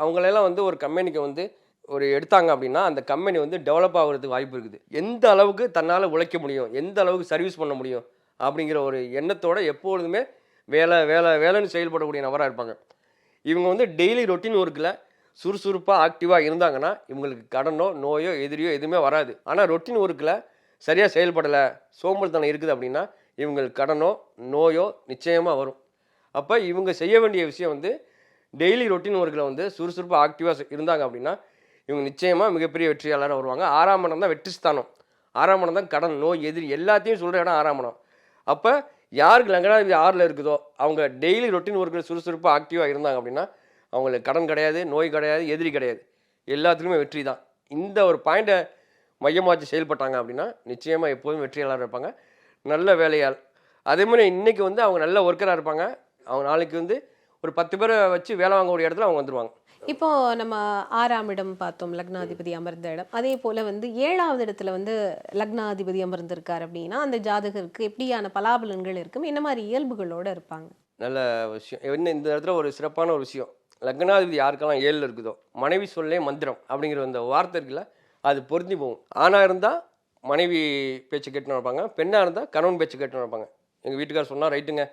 அவங்களெல்லாம் வந்து ஒரு கம்பெனிக்கு வந்து ஒரு எடுத்தாங்க அப்படின்னா அந்த கம்பெனி வந்து டெவலப் ஆகிறதுக்கு வாய்ப்பு இருக்குது. எந்த அளவுக்கு தன்னால் உழைக்க முடியும், எந்த அளவுக்கு சர்வீஸ் பண்ண முடியும் அப்படிங்கிற ஒரு எண்ணத்தோடு எப்பொழுதுமே வேலைன்னு செயல்படக்கூடிய நபராக இருப்பாங்க. இவங்க வந்து டெய்லி ரொட்டீன் ஒர்க்கில் சுறுசுறுப்பாக ஆக்டிவாக இருந்தாங்கன்னா இவங்களுக்கு கடனோ நோயோ எதிரியோ எதுவுமே வராது. ஆனால் ரொட்டீன் ஒர்க்கில் சரியாக செயல்படலை, சோம்பல்தனம் இருக்குது அப்படின்னா இவங்களுக்கு கடனோ நோயோ நிச்சயமாக வரும். அப்போ இவங்க செய்ய வேண்டிய விஷயம் வந்து டெய்லி ரொட்டீன் ஒர்க்கில் வந்து சுறுசுறுப்பாக ஆக்டிவாக இருந்தாங்க அப்படின்னா இவங்க நிச்சயமாக மிகப்பெரிய வெற்றியாளராக வருவாங்க. 6ஆம் இடம் தான் வெற்றி ஸ்தானம். 6ஆம் இடம் தான் கடன், நோய், எதிரி எல்லாத்தையும் சொல்கிற இடம் 6ஆம் இடம். அப்போ யாருக்கு லக்னாதிபதி 6ல் இருக்குதோ அவங்க டெய்லி ரொட்டீன் ஒர்க்கில் சுறுசுறுப்பாக ஆக்டிவாக இருந்தாங்க அப்படின்னா அவங்களுக்கு கடன் கிடையாது, நோய் கிடையாது, எதிரி கிடையாது, எல்லாத்துலேயுமே வெற்றி தான். இந்த ஒரு பாயிண்ட்டை மையமாக வச்சு செயல்பட்டாங்க அப்படின்னா நிச்சயமாக எப்போதும் வெற்றியாளராக இருப்பாங்க, நல்ல வேலையாள். அதே மாதிரி இன்றைக்கி வந்து அவங்க நல்ல ஒர்க்கராக இருப்பாங்க. அவங்க நாளைக்கு வந்து ஒரு 10 பேரை வச்சு வேலை வாங்கக்கூடிய இடத்துல அவங்க வந்துடுவாங்க. இப்போ நம்ம 6ஆம் இடம் பார்த்தோம், லக்னாதிபதி அமர்ந்த இடம். அதே போல வந்து 7வது இடத்துல வந்து லக்னாதிபதி அமர்ந்திருக்கார் அப்படின்னா அந்த ஜாதகருக்கு எப்படியான பலாபலன்கள் இருக்கும், என்ன மாதிரி இயல்புகளோடு இருப்பாங்க? நல்ல விஷயம். என்ன இந்த இடத்துல ஒரு சிறப்பான ஒரு விஷயம், லக்னாதிபதி யாருக்கெல்லாம் 7ல் இருக்குதோ மனைவி சொல்லே மந்திரம் அப்படிங்கிற அந்த வார்த்தை இருக்குல்ல, அது பொருந்தி போகும். ஆணாக இருந்தால் மனைவி பேச்சு கேட்டுன்னு இருப்பாங்க, பெண்ணாக இருந்தால் கணவன் பேச்சு கேட்டுன்னு இருப்பாங்க. எங்கள் வீட்டுக்காரர் சொன்னால் ரைட்டுங்க,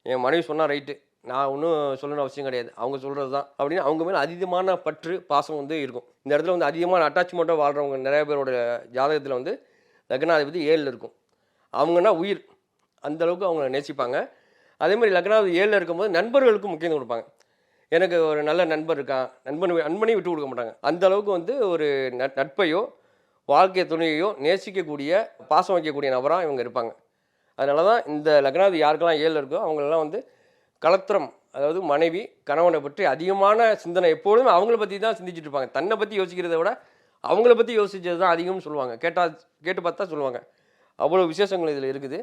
என் மனைவி சொன்னால் ரைட்டு, நான் ஒன்றும் சொல்லணும்னு அவசியம் கிடையாது, அவங்க சொல்கிறது தான் அப்படின்னு அவங்க மேலே அதிகமான பற்று பாசம் வந்து இருக்கும். இந்த இடத்துல வந்து அதிகமான அட்டாச்மெண்ட்டாக வாழ்கிறவங்க நிறைய பேரோட ஜாதகத்தில் வந்து லக்னாதிபதி 7ல் இருக்கும். அவங்கன்னா உயிர், அந்தளவுக்கு அவங்க நேசிப்பாங்க. அதே மாதிரி லக்னாதிபதி 7ல் இருக்கும்போது நண்பர்களுக்கும் முக்கியத்துவம் கொடுப்பாங்க. எனக்கு ஒரு நல்ல நண்பர் இருக்கான், நண்பனையும் விட்டு கொடுக்க மாட்டாங்க. அந்த அளவுக்கு வந்து ஒரு நட்பையோ வாழ்க்கை துணையையோ நேசிக்கக்கூடிய பாசம் வைக்கக்கூடிய நபராக இவங்க இருப்பாங்க. அதனால தான் இந்த லக்னாதிபதி யாருக்கெல்லாம் 7ல் இருக்கோ அவங்களெல்லாம் வந்து கலத்திரம், அதாவது மனைவி கணவனை பற்றி அதிகமான சிந்தனை, எப்பொழுதும் அவங்கள பற்றி தான் சிந்திச்சுட்டு இருப்பாங்க. தன்னை பற்றி யோசிக்கிறத விட அவங்கள பற்றி யோசிச்சது தான் அதிகம்னு சொல்லுவாங்க. கேட்டு பார்த்தா சொல்லுவாங்க. அவ்வளோ விசேஷங்கள் இதில் இருக்குது.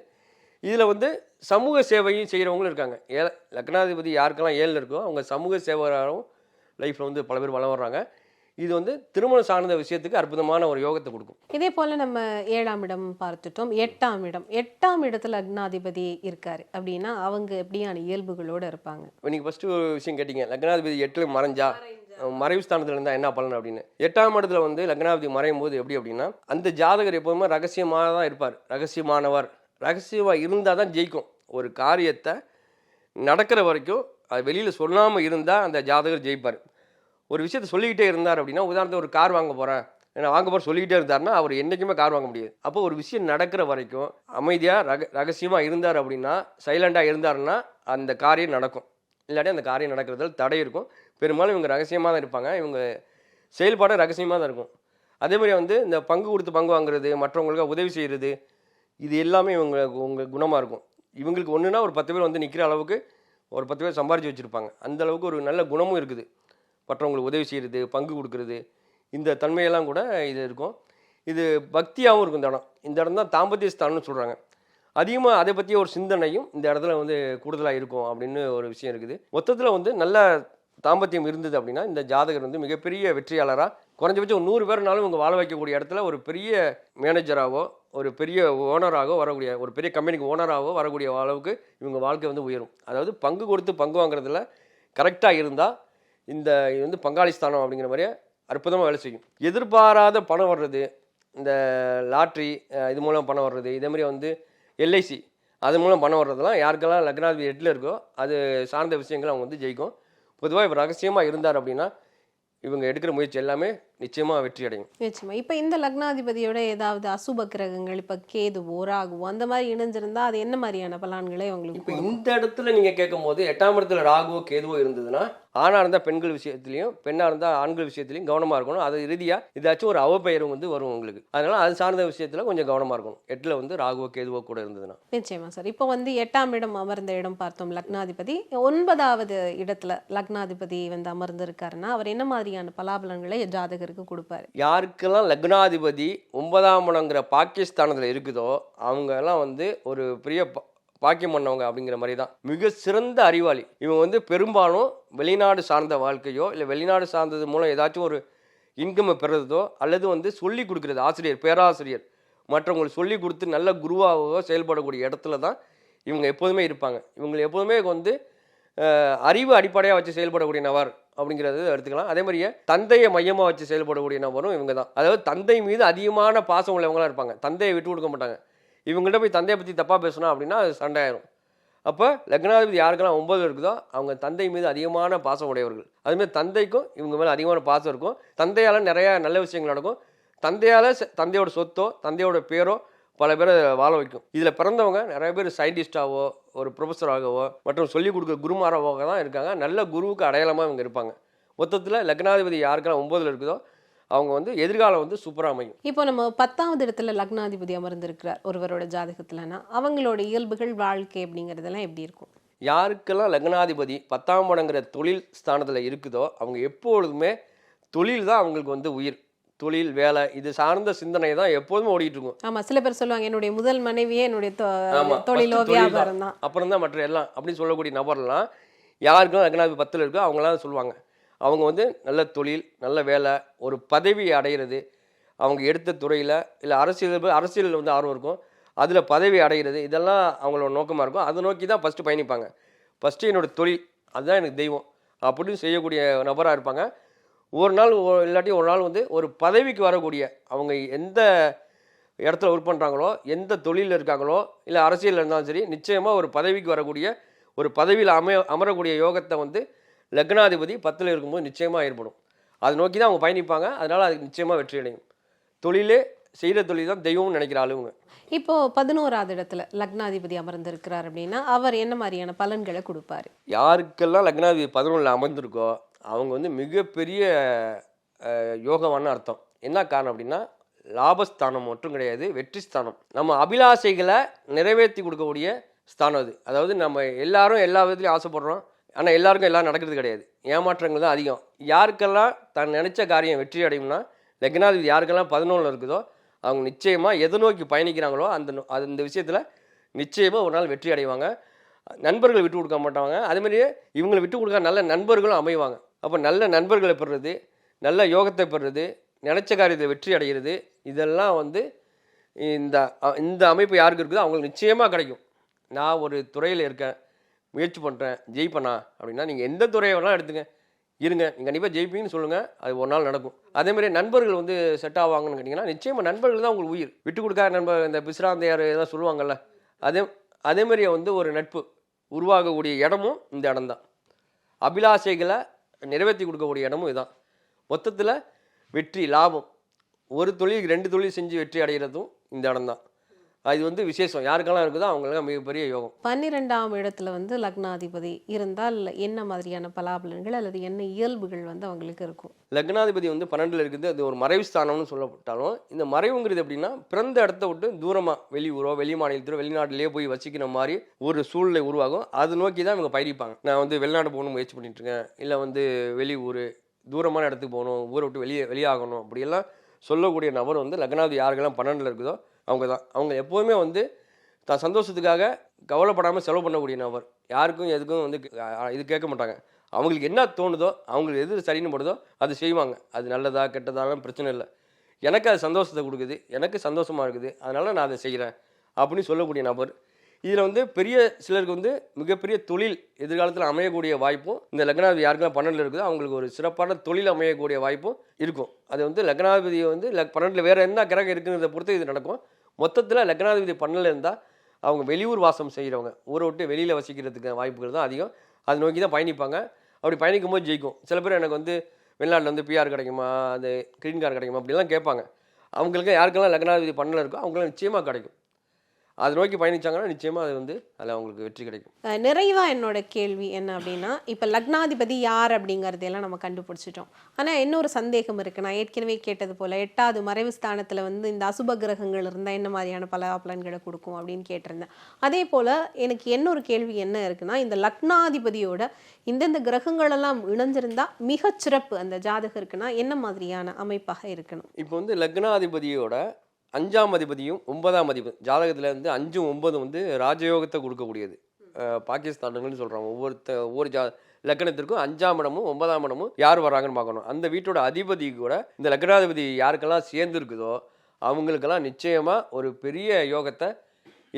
இதில் வந்து சமூக சேவையும் செய்கிறவங்களும் இருக்காங்க. லக்னாதிபதி யாருக்கெல்லாம் 7ல் இருக்கோ அவங்க சமூக சேவராகவும் லைஃப்பில் வந்து பல பேர் வளம் வர்றாங்க. இது வந்து திருமணம் சார்ந்த விஷயத்துக்கு அற்புதமான ஒரு யோகத்தை கொடுக்கும். இதே போல் நம்ம 7ஆம் இடம் பார்த்துட்டோம். 8ஆம் இடத்துல லக்னாதிபதி இருக்காரு அப்படின்னா அவங்க எப்படியான இயல்புகளோடு இருப்பாங்க? நீங்கள் ஃபஸ்ட்டு ஒரு விஷயம் கேட்டீங்க, லக்னாதிபதி 8ல் மறைஞ்சா மறைவு ஸ்தானத்தில் இருந்தால் என்ன பலன் அப்படின்னு. 8ஆம் இடத்துல வந்து லக்னாதிபதி மறையும் போது எப்படி அப்படின்னா அந்த ஜாதகர் எப்போதுமே ரகசியமாக தான் இருப்பார், ரகசியமானவர். ரகசியமாக இருந்தால் தான் ஜெயிக்கும். ஒரு காரியத்தை நடக்கிற வரைக்கும் அது வெளியில் சொல்லாமல் இருந்தால் அந்த ஜாதகர் ஜெயிப்பார். ஒரு விஷயத்தை சொல்லிக்கிட்டே இருந்தார் அப்படின்னா, உதாரணத்துக்கு ஒரு கார் வாங்க போகிறேன், நான் வாங்க போகிற சொல்லிக்கிட்டே இருந்தாருன்னா அவர் என்றைக்குமே கார் வாங்க முடியாது. அப்போ ஒரு விஷயம் நடக்கிற வரைக்கும் அமைதியாக ரகசியமாக இருந்தார் அப்படின்னா, சைலண்டாக இருந்தாருன்னா அந்த காரியம் நடக்கும். இல்லாட்டி அந்த காரியம் நடக்கிறதுல தடை இருக்கும். பெரும்பாலும் இவங்க ரகசியமாக தான் இருப்பாங்க. இவங்க செயல்பாடு ரகசியமாக தான் இருக்கும். அதே மாதிரி வந்து இந்த பங்கு கொடுத்து பங்கு வாங்குறது, மற்றவங்களுக்கு உதவி செய்கிறது, இது எல்லாமே உங்கள் குணமாக இருக்கும். இவங்களுக்கு ஒன்றுனா ஒரு 10 பேர் வந்து நிற்கிற அளவுக்கு ஒரு 10 பேர் சம்பாரித்து வச்சுருப்பாங்க. அந்த அளவுக்கு ஒரு நல்ல குணமும் இருக்குது. மற்றவங்களுக்கு உதவி செய்கிறது, பங்கு கொடுக்குறது, இந்த தன்மையெல்லாம் கூட இது இருக்கும். இது பக்தியாகவும் இருக்கும் இந்த இடம். இந்த இடம் தான் தாம்பத்திய ஸ்தானம்னு சொல்கிறாங்க. அதிகமாக அதை பற்றிய ஒரு சிந்தனையும் இந்த இடத்துல வந்து கூடுதலாக இருக்கும் அப்படின்னு ஒரு விஷயம் இருக்குது. மொத்தத்தில் வந்து நல்ல தாம்பத்தியம் இருந்தது அப்படின்னா இந்த ஜாதகர் வந்து மிகப்பெரிய வெற்றியாளராக, குறைஞ்சபட்சம் ஒரு 100 பேர்னாலும் இவங்க வாழ வைக்கக்கூடிய இடத்துல ஒரு பெரிய மேனேஜராகவோ, ஒரு பெரிய ஓனராகவோ வரக்கூடிய, ஒரு பெரிய கம்பெனிக்கு ஓனராகவோ வரக்கூடிய அளவுக்கு இவங்க வாழ்க்கை வந்து உயரும். அதாவது பங்கு கொடுத்து பங்கு வாங்குறதுல கரெக்டாக இருந்தால் இந்த இது வந்து பங்காளி ஸ்தானம் அப்படிங்கிற மாதிரியே அற்புதமாக வேலை செய்யும். எதிர்பாராத பணம் வர்றது, இந்த லாட்ரி இது மூலம் பணம் வர்றது, இதே மாதிரி வந்து எல்ஐசி அது மூலம் பணம் வர்றதெல்லாம் யாருக்கெல்லாம் லக்னாதிபதி 8ல் இருக்கோ அது சார்ந்த விஷயங்கள் அவங்க வந்து ஜெயிக்கும். பொதுவாக இவர் ரகசியமாக இருந்தார் அப்படின்னா இவங்க எடுக்கிற முயற்சி எல்லாமே நிச்சயமாக வெற்றி அடையும். நிச்சயமா. இப்போ இந்த லக்னாதிபதியோட ஏதாவது அசுப கிரகங்கள், இப்போ கேதுவோ ராகுவோ அந்த மாதிரி இணைஞ்சிருந்தா அது என்ன மாதிரியான பலன்களை உங்களுக்கு இப்போ இந்த இடத்துல நீங்கள் கேட்கும்போது 8ஆம் இடத்துல ராகுவோ கேதுவோ இருந்ததுன்னா ஆணாக இருந்தால் பெண்கள் விஷயத்துலையும், பெண்ணாக இருந்தால் ஆண்கள் விஷயத்துலையும் கவனமாக இருக்கணும். அது இறுதியாக ஏதாச்சும் ஒரு அவப்பெயரும் வந்து வரும் உங்களுக்கு. அதனால் அது சார்ந்த விஷயத்தில் கொஞ்சம் கவனமாக இருக்கணும் 8ல் வந்து ராகுவோ கேதுவோ கூட இருந்ததுன்னா. நிச்சயமா சார். இப்போ வந்து 8ஆம் இடம் அமர்ந்த இடம் பார்த்தோம் லக்னாதிபதி. 9வது இடத்துல லக்னாதிபதி வந்து அமர்ந்திருக்காருன்னா அவர் என்ன மாதிரியான பலாபலன்களை ஜாதகருக்கு கொடுப்பாரு? யாருக்கெல்லாம் லக்னாதிபதி 9ஆம் இடங்கிற பாகிஸ்தானத்தில் இருக்குதோ அவங்க எல்லாம் வந்து ஒரு பெரிய பாக்கியம் பண்ணவங்க அப்படிங்கிற மாதிரி தான். மிக சிறந்த அறிவாளி. இவங்க வந்து பெரும்பாலும் வெளிநாடு சார்ந்த வாழ்க்கையோ இல்லை வெளிநாடு சார்ந்தது மூலம் ஏதாச்சும் ஒரு இன்கம் பெறுறதோ அல்லது வந்து சொல்லி கொடுக்குறது, ஆசிரியர் பேராசிரியர் மற்றவங்களுக்கு சொல்லி கொடுத்து நல்ல குருவாகவோ செயல்படக்கூடிய இடத்துல தான் இவங்க எப்போதுமே இருப்பாங்க. இவங்க எப்போதுமே வந்து அறிவு அடிப்படையாக வச்சு செயல்படக்கூடிய நபர் அப்படிங்கிறது எடுத்துக்கலாம். அதே மாதிரியே தந்தையை மையமாக வச்சு செயல்படக்கூடிய நபரும் இவங்க தான். அதாவது தந்தை மீது அதிகமான பாசம் உள்ளவங்களாம் இருப்பாங்க. தந்தையை விட்டு கொடுக்க மாட்டாங்க. இவங்கள்ட்ட போய் தந்தையை பற்றி தப்பாக பேசணும் அப்படின்னா அது சண்டை ஆயிரும். அப்போ லக்னாதிபதி யாருக்கெல்லாம் 9 இருக்குதோ அவங்க தந்தை மீது அதிகமான பாசம் உடையவர்கள். அதுமாதிரி தந்தைக்கும் இவங்க மேலே அதிகமான பாசம் இருக்கும். தந்தையால் நிறையா நல்ல விஷயங்கள் நடக்கும். தந்தையால் தந்தையோட சொத்தோ தந்தையோட பேரோ பல பேரை வாழ வைக்கும். இதில் பிறந்தவங்க நிறைய பேர் சயின்டிஸ்டாவோ ஒரு ப்ரொஃபஸராகவோ மற்றும் சொல்லிக் கொடுக்குற குருமாராவோ தான் இருக்காங்க. நல்ல குருவுக்கு அடையாளமாக இவங்க இருப்பாங்க. மொத்தத்தில் லக்னாதிபதி யாருக்கெல்லாம் 9ல் இருக்குதோ அவங்க வந்து எதிர்காலம் வந்து சூப்பராக அமையும். இப்போ நம்ம 10வது இடத்துல லக்னாதிபதி அமர்ந்திருக்கிறார் ஒருவரோட ஜாதகத்துலனா அவங்களோட இயல்புகள் வாழ்க்கை அப்படிங்கிறதெல்லாம் எப்படி இருக்கும்? யாருக்கெல்லாம் லக்னாதிபதி 10ஆம் இடங்கிற தொழில் ஸ்தானத்தில் இருக்குதோ அவங்க எப்பொழுதுமே தொழில் தான் அவங்களுக்கு வந்து உயிர். தொழில் வேலை இது சார்ந்த சிந்தனை தான் எப்போதுமே ஓடிட்டு இருக்கும். ஆமா, சில பேர் சொல்லுவாங்க என்னுடைய முதல் மனைவியே என்னுடைய தொழிலோ வியாபாரம் தான், அப்புறம் தான் மற்ற எல்லாம் அப்படின்னு சொல்லக்கூடிய நபர்லாம் யாருக்கும் லக்னாதிபதி 10ல் இருக்கோ அவங்களாம் சொல்லுவாங்க. அவங்க வந்து நல்ல தொழில், நல்ல வேலை, ஒரு பதவி அடைகிறது, அவங்க எடுத்த துறையில் இல்லை அரசியலில் வந்து ஆர்வம் இருக்கும், அதில் பதவி அடைகிறது, இதெல்லாம் அவங்களோட நோக்கமாக இருக்கும். அதை நோக்கி தான் ஃபஸ்ட்டு பயணிப்பாங்க. ஃபஸ்ட்டு என்னோடய தொழில் அதுதான் எனக்கு தெய்வம் அப்படின்னு செய்யக்கூடிய நபராக இருப்பாங்க. ஒரு நாள் இல்லாட்டி ஒரு நாள் வந்து ஒரு பதவிக்கு வரக்கூடிய, அவங்க எந்த இடத்துல ஒர்க் பண்ணுறாங்களோ எந்த தொழிலில் இருக்காங்களோ இல்லை அரசியலில் இருந்தாலும் சரி நிச்சயமாக ஒரு பதவிக்கு வரக்கூடிய, ஒரு பதவியில் அமரக்கூடிய யோகத்தை வந்து லக்னாதிபதி 10ல் இருக்கும்போது நிச்சயமாக ஏற்படும். அதை நோக்கி தான் அவங்க பயணிப்பாங்க. அதனால் அதுக்கு நிச்சயமாக வெற்றி அடையும். தொழிலே செய்கிற தொழில் தான் தெய்வம்னு நினைக்கிற ஆளுங்க. இப்போ 11வது இடத்துல லக்னாதிபதி அமர்ந்திருக்கிறார் அப்படின்னா அவர் என்ன மாதிரியான பலன்களை கொடுப்பாரு? யாருக்கெல்லாம் லக்னாதிபதி 11ல் அமர்ந்திருக்கோ அவங்க வந்து மிகப்பெரிய யோகமான அர்த்தம். என்ன காரணம் அப்படின்னா லாபஸ்தானம் மட்டும் கிடையாது, வெற்றி ஸ்தானம். நம்ம அபிலாஷைகளை நிறைவேற்றி கொடுக்கக்கூடிய ஸ்தானம் அது. அதாவது நம்ம எல்லாரும் எல்லா விதத்துலையும் ஆசைப்படுறோம், ஆனால் எல்லாருக்கும் எல்லாம் நடக்கிறது கிடையாது. ஏமாற்றங்கள் தான் அதிகம். யாருக்கெல்லாம் தான் நினச்ச காரியம் வெற்றி அடையும்னா லக்னாதிபதி யாருக்கெல்லாம் 11ல் இருக்குதோ அவங்க நிச்சயமாக எதை நோக்கி பயணிக்கிறாங்களோ அந்த விஷயத்தில் நிச்சயமாக ஒரு நாள் வெற்றி அடைவாங்க. நண்பர்களை விட்டு கொடுக்க மாட்டாங்க. அதேமாதிரியே இவங்களை விட்டு கொடுக்க நல்ல நண்பர்களும் அமைவாங்க. அப்போ நல்ல நண்பர்களை பெறுறது, நல்ல யோகத்தை பெறுறது, நினச்ச காரியத்தை வெற்றி அடைகிறது, இதெல்லாம் வந்து இந்த அமைப்பு யாருக்கு இருக்குதோ அவங்களுக்கு நிச்சயமாக கிடைக்கும். நான் ஒரு துறையில் இருக்கேன், முயற்சி பண்ணுறேன், ஜெயிப்பண்ணா அப்படின்னா நீங்கள் எந்த துறையை வேணாலும் எடுத்துங்க, இருங்க, நீங்கள் கண்டிப்பாக ஜெயிப்பீங்கன்னு சொல்லுங்கள், அது ஒரு நாள் நடக்கும். அதேமாதிரி நண்பர்கள் வந்து செட் ஆவாங்கன்னு கேட்டிங்கன்னா நிச்சயமாக நண்பர்கள் தான் உங்களுக்கு உயிர். விட்டு கொடுக்காத நண்பர், இந்த பிஸ்ராந்தையார் இதெல்லாம் சொல்லுவாங்கள்ல, அதேமாதிரியே வந்து ஒரு நட்பு உருவாகக்கூடிய இடமும் இந்த இடம்தான். அபிலாஷைகளை நிறைவேற்றி கொடுக்கக்கூடிய இடமும் இதுதான். மொத்தத்தில் வெற்றி லாபம் ஒரு தொழில் 2 தொழில் செஞ்சு வெற்றி அடைகிறதும் இந்த இடம் தான். அது வந்து விசேஷம். யாருக்கெல்லாம் இருக்குதோ அவங்களுக்கு மிகப்பெரிய யோகம். 12ஆம் இடத்துல வந்து லக்னாதிபதி இருந்தால் என்ன மாதிரியான பலாபலன்கள் அல்லது என்ன இயல்புகள் வந்து அவங்களுக்கு இருக்கும்? லக்னாதிபதி வந்து 12ல் இருக்குது. அது ஒரு மறைவு ஸ்தானம்னு சொல்லப்பட்டாலும் இந்த மறைவுங்கிறது எப்படின்னா பிறந்த இடத்த விட்டு தூரமாக வெளியூரோ வெளி மாநிலத்திலோ வெளிநாட்டிலேயே போய் வசிக்கிற மாதிரி ஒரு சூழ்நிலை உருவாகும். அது நோக்கி தான் இவங்க பயணிப்பாங்க. நான் வந்து வெளிநாடு போகணும்னு முயற்சி பண்ணிட்டு இருக்கேன், இல்லை வந்து வெளியூர் தூரமான இடத்துக்கு போகணும், ஊரை விட்டு வெளியாகணும், அப்படியெல்லாம் சொல்லக்கூடிய நபர் வந்து லக்னாதிபதி யாருக்கெல்லாம் 12ல் இருக்குதோ அவங்க தான். அவங்க எப்போதுமே வந்து தான் சந்தோஷத்துக்காக கவலைப்படாமல் செலவு பண்ணக்கூடிய நபர். யாருக்கும் எதுக்கும் வந்து இது கேட்க மாட்டாங்க. அவங்களுக்கு என்ன தோணுதோ, அவங்களுக்கு எது சரின்னு படுதோ அது செய்வாங்க. அது நல்லதா கெட்டதாலும் பிரச்சனை இல்லை. எனக்கு அது சந்தோஷத்தை கொடுக்குது, எனக்கு சந்தோஷமாக இருக்குது, அதனால் நான் அதை செய்கிறேன் அப்படின்னு சொல்லக்கூடிய நபர். இதில் வந்து பெரிய சிலருக்கு வந்து மிகப்பெரிய தொழில் எதிர்காலத்தில் அமையக்கூடிய வாய்ப்பும் இந்த லக்னாதிபதி யாருக்கெல்லாம் 12ல் இருக்குதோ அவங்களுக்கு ஒரு சிறப்பான தொழில் அமையக்கூடிய வாய்ப்பும் இருக்கும். அது வந்து லக்னாதிபதியை வந்து 12ல் வேறு என்ன கிரகம் இருக்குங்கிறத பொறுத்து இது நடக்கும். மொத்தத்தில் லக்னாதிபதி 12ல் இருந்தால் அவங்க வெளியூர் வாசம் செய்கிறவங்க, ஊரை விட்டு வெளியில் வசிக்கிறதுக்கு வாய்ப்புகள் தான் அதிகம். அதை நோக்கி தான் பயணிப்பாங்க. அப்படி பயணிக்கும் போது ஜெயிக்கும். சில பேர் எனக்கு வந்து வெளிநாட்டில் வந்து பிஆர் கிடைக்குமா, அது கிரீன் கார்டு கிடைக்குமா அப்படிலாம் கேட்பாங்க. அவங்களுக்கு யாருக்கெல்லாம் லக்னாதிபதி 12ல் இருக்கோ அவங்களாம் நிச்சயமாக கிடைக்கும். அதை நோக்கி பயணிச்சாங்கன்னா நிச்சயமாக அது வந்து அதில் அவங்களுக்கு வெற்றி கிடைக்கும். நிறைவாக என்னோட கேள்வி என்ன அப்படின்னா, இப்போ லக்னாதிபதி யார் அப்படிங்கிறதையெல்லாம் நம்ம கண்டுபிடிச்சிட்டோம். ஆனால் இன்னொரு சந்தேகம் இருக்குது. நான் ஏற்கனவே கேட்டது போல் 8வது மறைவு ஸ்தானத்தில் வந்து இந்த அசுப கிரகங்கள் இருந்தால் என்ன மாதிரியான பலன்களை கொடுக்கும் அப்படின்னு கேட்டிருந்தேன். அதே போல் எனக்கு இன்னொரு கேள்வி என்ன இருக்குன்னா, இந்த லக்னாதிபதியோட இந்தந்த கிரகங்களெல்லாம் இணைஞ்சிருந்தால் மிகச்சிறப்பு அந்த ஜாதகருக்குன்னா என்ன மாதிரியான அமைப்பாக இருக்கணும்? இப்போ வந்து லக்னாதிபதியோட 5ஆம் அதிபதியும் 9ஆம் அதிபதி ஜாதகத்தில் வந்து 5ம் 9ம் வந்து ராஜயோகத்தை கொடுக்கக்கூடியது. பாகிஸ்தானுங்கன்னு சொல்கிறாங்க. ஒவ்வொரு லக்னத்திற்கும் 5ஆம் இடமும் 9ஆம் இடமும் யார் வராங்கன்னு பார்க்கணும். அந்த வீட்டோட அதிபதி கூட இந்த லக்னாதிபதி யாருக்கெல்லாம் சேர்ந்து இருக்குதோ அவங்களுக்கெல்லாம் நிச்சயமாக ஒரு பெரிய யோகத்தை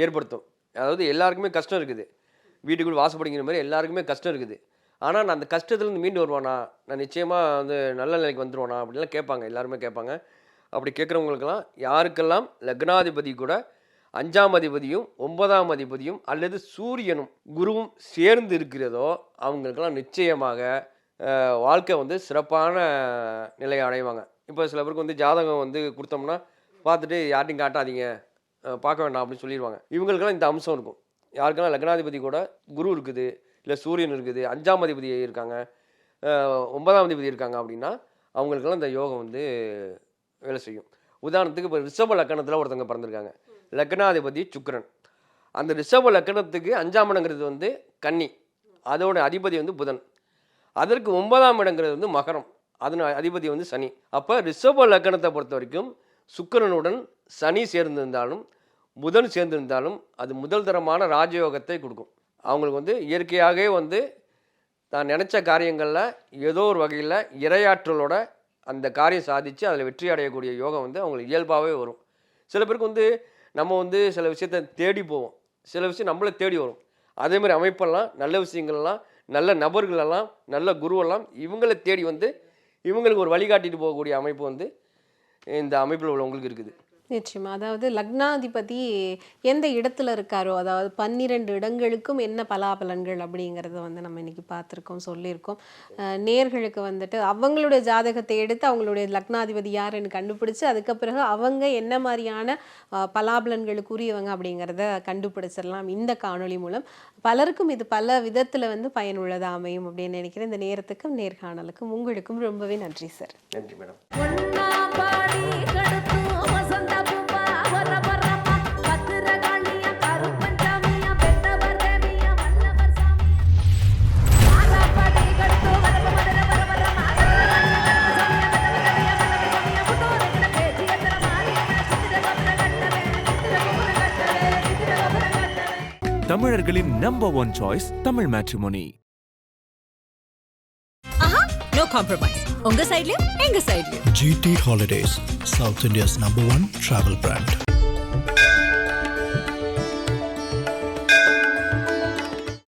ஏற்படுத்தும். அதாவது எல்லாருக்குமே கஷ்டம் இருக்குது, வீட்டுக்குள்ள வாசப்படுங்கிற மாதிரி எல்லாருக்குமே கஷ்டம் இருக்குது. ஆனால் நான் அந்த கஷ்டத்துலேருந்து மீண்டு வருவானா, நான் நிச்சயமாக வந்து நல்ல நிலைக்கு வந்துடுவானா அப்படின்லாம் கேட்பாங்க. எல்லாருமே கேட்பாங்க. அப்படி கேட்குறவங்களுக்கெல்லாம் யாருக்கெல்லாம் லக்னாதிபதி கூட 5ஆம் அதிபதியும் 9ஆம் அதிபதியும் அல்லது சூரியனும் குருவும் சேர்ந்து இருக்கிறதோ அவங்களுக்கெல்லாம் நிச்சயமாக வாழ்க்கை வந்து சிறப்பான நிலையை அடைவாங்க. இப்போ சில பேருக்கு வந்து ஜாதகம் வந்து கொடுத்தோம்னா பார்த்துட்டு யார்ட்டையும் காட்டாதீங்க, பார்க்க வேண்டாம் அப்படின்னு சொல்லிடுவாங்க. இவங்களுக்கெல்லாம் இந்த அம்சம் இருக்கும். யாருக்கெல்லாம் லக்னாதிபதி கூட குரு இருக்குது, இல்லை சூரியன் இருக்குது, 5ஆம் அதிபதி இருக்காங்க, 9ஆம் அதிபதி இருக்காங்க அப்படின்னா அவங்களுக்கெல்லாம் இந்த யோகம் வந்து வேலை செய்யும். உதாரணத்துக்கு இப்போ ரிஷப லக்கணத்தில் ஒருத்தவங்க பிறந்திருக்காங்க, லக்னாதிபதி சுக்கிரன். அந்த ரிஷப லக்கணத்துக்கு 5ஆம் இடங்கிறது வந்து கன்னி, அதோட அதிபதி வந்து புதன். அதற்கு 9ஆம் இடங்கிறது வந்து மகரம், அதன் அதிபதி வந்து சனி. அப்போ ரிஷப லக்கணத்தை பொறுத்த வரைக்கும் சுக்கிரனுடன் சனி சேர்ந்திருந்தாலும் புதன் சேர்ந்திருந்தாலும் அது முதல் தரமான ராஜயோகத்தை கொடுக்கும். அவங்களுக்கு வந்து இயற்கையாகவே வந்து தான் நினச்ச காரியங்களில் ஏதோ ஒரு வகையில் இரையாற்றலோட அந்த காரியம் சாதித்து அதில் வெற்றி அடையக்கூடிய யோகம் வந்து அவங்களுக்கு இயல்பாகவே வரும். சில பேருக்கு வந்து நம்ம வந்து சில விஷயத்தை தேடி போவோம், சில விஷயம் நம்மளை தேடி வரும். அதேமாதிரி அமைப்பெல்லாம் நல்ல விஷயங்கள்லாம் நல்ல நபர்களெல்லாம் நல்ல குருவெல்லாம் இவங்களை தேடி வந்து இவங்களுக்கு ஒரு வழிகாட்டிட்டு போகக்கூடிய அமைப்பு வந்து இந்த அமைப்பில் உள்ளவங்களுக்கு இருக்குது. நிச்சயமா. அதாவது லக்னாதிபதி எந்த இடத்துல இருக்காரோ, அதாவது 12 இடங்களுக்கும் என்ன பலாபலன்கள் அப்படிங்கிறத வந்து நம்ம இன்னைக்கு பார்த்துருக்கோம், சொல்லியிருக்கோம். நேர்களுக்கு வந்துட்டு அவங்களுடைய ஜாதகத்தை எடுத்து அவங்களுடைய லக்னாதிபதி யாருன்னு கண்டுபிடிச்சு அதுக்கு பிறகு அவங்க என்ன மாதிரியான பலாபலன்களுக்கு உரியவங்க அப்படிங்கிறத கண்டுபிடிச்சிடலாம் இந்த காணொளி மூலம். பலருக்கும் இது பல விதத்தில் வந்து பயனுள்ளதாக அமையும் அப்படின்னு நினைக்கிறேன். இந்த நேரத்துக்கும் நேர்காணலுக்கும் உங்களுக்கும் ரொம்பவே நன்றி சார். நன்றி மேடம். தமிழர்களின் number 1 choice Tamil matrimony. No compromise. உங்க சைடுலயும் எங்க சைடுலயும். GT Holidays, South India's #1 travel brand.